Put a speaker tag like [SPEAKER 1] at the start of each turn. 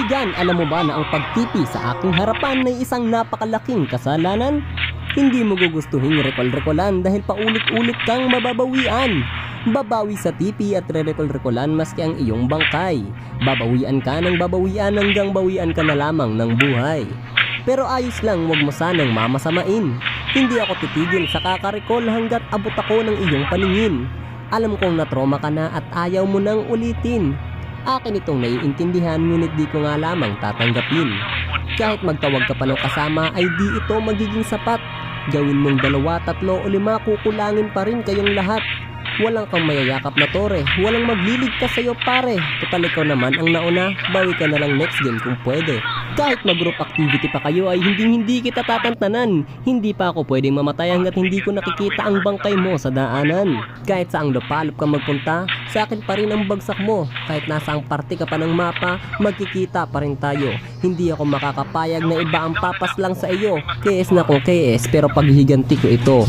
[SPEAKER 1] kaibigan, alam mo ba na ang pagtipi sa aking harapan ay isang napakalaking kasalanan? Hindi mo gugustuhin rekol-rekolan dahil paulit-ulit kang mababawian. Babawi sa tipi at re-recall-recolan maski ang iyong bangkay. Babawian ka ng babawian hanggang bawian ka na lamang ng buhay. Pero ayos lang, wag mo sanang mamasamain. Hindi ako titigil sa kakarecall hanggat abot ako ng iyong paningin. Alam kong natroma ka na at ayaw mo nang ulitin. Akin itong naiintindihan ngunit di ko nga lamang tatanggapin. Kahit magtawag ka pa ng kasama ay di ito magiging sapat. Gawin mong 2, 3 o 5, kukulangin pa rin kayong lahat. Walang kang mayayakap na tore, walang magliligtas sa'yo pare. Total ikaw naman ang nauna, bawi ka na lang next game kung pwede. Kahit mag-group activity pa kayo ay hindi kita tatantanan. Hindi pa ako pwedeng mamatay hanggat hindi ko nakikita ang bangkay mo sa daanan. Kahit saang lupalop ka magpunta, sa akin pa rin ang bagsak mo. Kahit nasaang parte ka pa ng mapa, magkikita pa rin tayo. Hindi ako makakapayag na iba ang papas lang sa iyo. KS na ko KS pero paghihiganti ko ito.